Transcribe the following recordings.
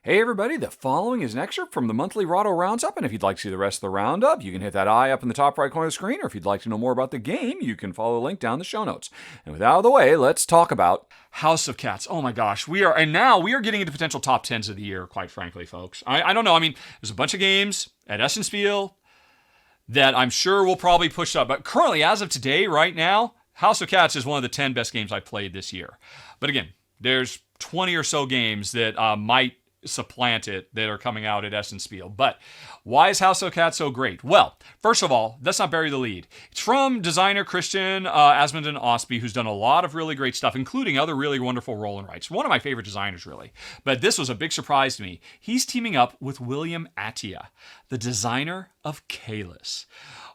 Hey everybody, the following is an excerpt from the monthly Rahdo Roundup, and if you'd like to see the rest of the roundup, you can hit that eye up in the top right corner of the screen, or if you'd like to know more about the game, you can follow the link down in the show notes. And with that out of the way, let's talk about House of Cats. Oh my gosh, now we are getting into potential top 10s of the year, quite frankly, folks. I don't know, there's a bunch of games at Essenspiel that I'm sure will probably push up, but currently, as of today, right now, House of Cats is one of the 10 best games I've played this year. But again, there's 20 or so games that might supplant it that are coming out at Essenspiel. But why is House of Cats so great? Well, first of all, let's not bury the lead. It's from designer Christian Asmundsen Osby, who's done a lot of really great stuff, including other really wonderful roll and writes. One of my favorite designers, really. But this was a big surprise to me. He's teaming up with William Attia, the designer of Caelus.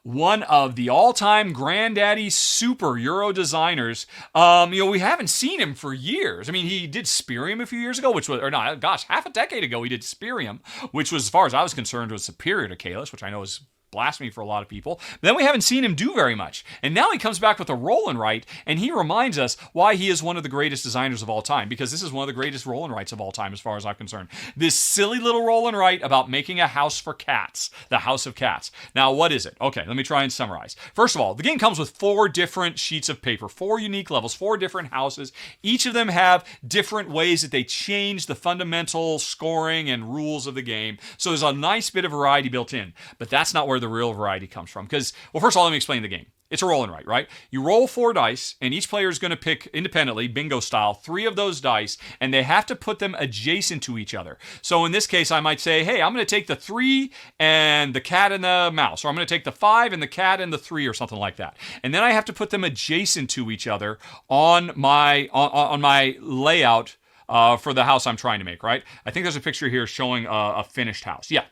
One of the all-time granddaddy super Euro designers. We haven't seen him for years. He did Spirium a few years ago, half a decade ago he did Spirium, which was, as far as I was concerned, was superior to Caelus, which I know is blasphemy for a lot of people. Then we haven't seen him do very much. And now he comes back with a roll and write, and he reminds us why he is one of the greatest designers of all time, because this is one of the greatest roll and writes of all time, as far as I'm concerned. This silly little roll and write about making a house for cats, the House of Cats. Now, what is it? Okay, let me try and summarize. First of all, the game comes with 4 different sheets of paper, 4 unique levels, 4 different houses. Each of them have different ways that they change the fundamental scoring and rules of the game. So there's a nice bit of variety built in, but that's not where the real variety comes from. Because, well, first of all, let me explain the game. It's a roll and write, right? You roll 4 dice, and each player is going to pick independently, bingo style, 3 of those dice, and they have to put them adjacent to each other. So in this case, I might say, hey, I'm going to take the 3 and the cat and the mouse, or I'm going to take the 5 and the cat and the 3, or something like that. And then I have to put them adjacent to each other on my layout for the house I'm trying to make, right? I think there's a picture here showing a finished house. Yeah.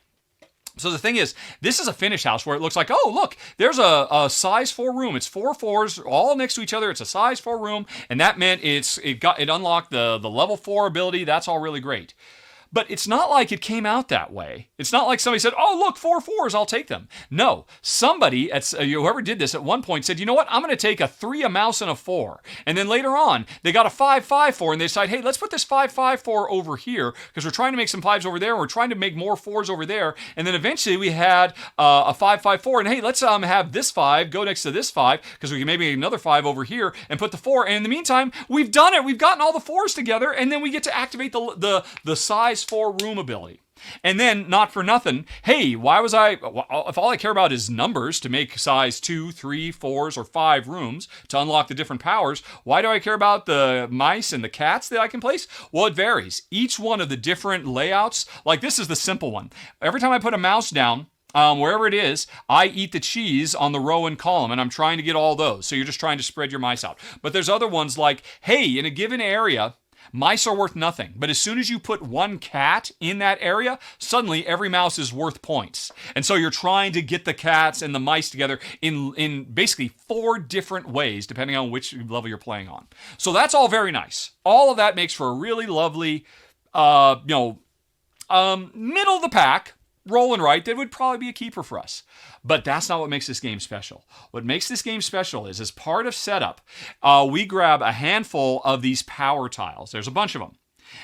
So the thing is, this is a finished house where it looks like, oh, look, there's a size 4 room. It's 4 fours all next to each other. It's a size 4 room, and that meant it unlocked the level 4 ability. That's all really great. But it's not like it came out that way. It's not like somebody said, oh, look, 4 fours, I'll take them. No, somebody, whoever did this at one point said, you know what, I'm going to take a 3, a mouse, and a 4. And then later on, they got a 5, 5, 4, and they decide, hey, let's put this 5, 5, 4 over here, because we're trying to make some 5s over there, and we're trying to make more 4s over there. And then eventually we had a 5, 5, 4, and hey, let's have this 5 go next to this 5, because we can maybe make another 5 over here and put the 4. And in the meantime, we've done it. We've gotten all the 4s together, and then we get to activate the size 4 room ability. And then, not for nothing, hey, if all I care about is numbers to make size 2, 3, 4s, or 5 rooms to unlock the different powers, why do I care about the mice and the cats that I can place? Well, it varies. Each one of the different layouts, like this is the simple one. Every time I put a mouse down, wherever it is, I eat the cheese on the row and column, and I'm trying to get all those. So you're just trying to spread your mice out. But there's other ones like, hey, in a given area, mice are worth nothing, but as soon as you put 1 cat in that area, suddenly every mouse is worth points. And so you're trying to get the cats and the mice together in basically 4 different ways, depending on which level you're playing on. So that's all very nice. All of that makes for a really lovely, middle of the pack roll and write that would probably be a keeper for us. But that's not what makes this game special. What makes this game special is, as part of setup, we grab a handful of these power tiles. There's a bunch of them.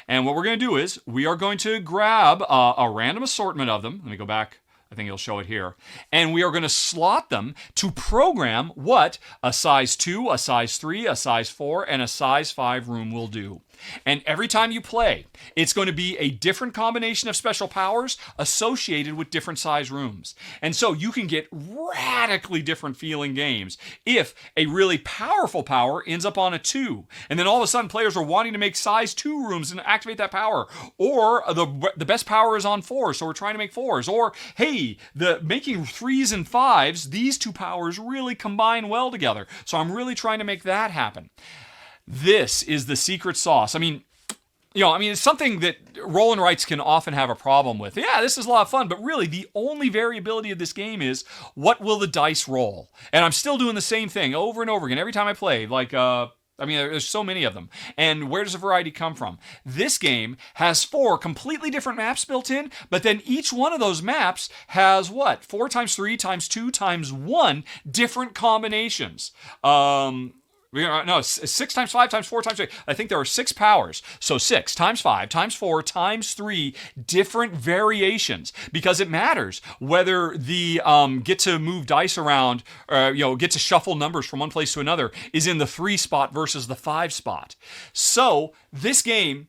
And what we're going to do is we are going to grab a random assortment of them. Let me go back. I think it'll show it here. And we are going to slot them to program what a size 2, a size 3, a size 4, and a size 5 room will do. And every time you play, it's going to be a different combination of special powers associated with different size rooms. And so you can get radically different feeling games if a really powerful power ends up on a 2. And then all of a sudden players are wanting to make size 2 rooms and activate that power. Or the best power is on 4, so we're trying to make 4s. Or, hey, making 3s and 5s, these 2 powers really combine well together. So I'm really trying to make that happen. This is the secret sauce. It's something that roll and writes can often have a problem with. Yeah, this is a lot of fun, but really the only variability of this game is what will the dice roll? And I'm still doing the same thing over and over again every time I play. There's so many of them. And where does the variety come from? This game has 4 completely different maps built in, but then each one of those maps has 4 times 3 times 2 times 1 different combinations. No, 6 times 5 times 4 times 3. I think there are 6 powers. So 6 times 5 times 4 times 3 different variations, because it matters whether the get to move dice around, get to shuffle numbers from one place to another is in the 3 spot versus the 5 spot. So this game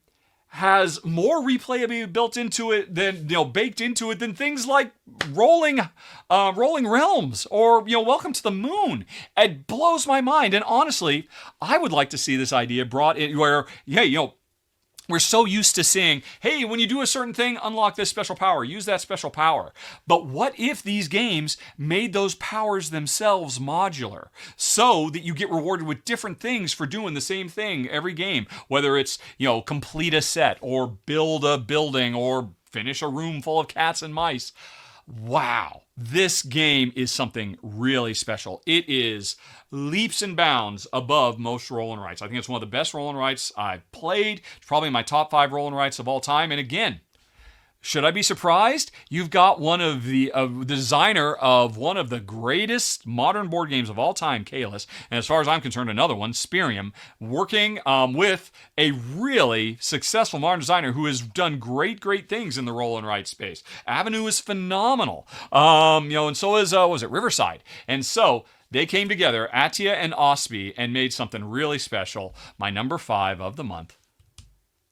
has more replayability built into it than, baked into it than things like rolling realms or, Welcome to the Moon. It blows my mind. And honestly, I would like to see this idea brought in where, we're so used to seeing, hey, when you do a certain thing, unlock this special power, use that special power. But what if these games made those powers themselves modular so that you get rewarded with different things for doing the same thing every game, whether it's, complete a set or build a building or finish a room full of cats and mice. Wow, this game is something really special. It is leaps and bounds above most roll and writes. I think it's one of the best roll and writes I've played. It's probably my top 5 roll and writes of all time. And again, should I be surprised? You've got one of the designer of one of the greatest modern board games of all time, Kalis, and as far as I'm concerned, another one, Spirium, working with a really successful modern designer who has done great things in the roll and write space. Avenue is phenomenal, and so is was it Riverside, and so they came together, Atia and Osby, and made something really special. My number 5 of the month,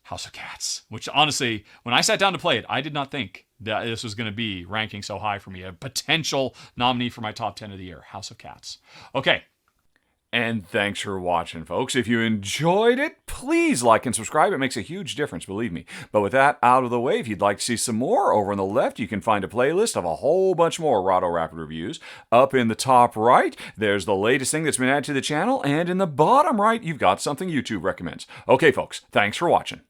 House of Cats, which honestly, when I sat down to play it, I did not think that this was going to be ranking so high for me. A potential nominee for my top 10 of the year, House of Cats. Okay. And thanks for watching, folks. If you enjoyed it, please like and subscribe. It makes a huge difference, believe me. But with that out of the way, if you'd like to see some more, over on the left, you can find a playlist of a whole bunch more Rahdo Rapid reviews. Up in the top right, there's the latest thing that's been added to the channel. And in the bottom right, you've got something YouTube recommends. Okay, folks, thanks for watching.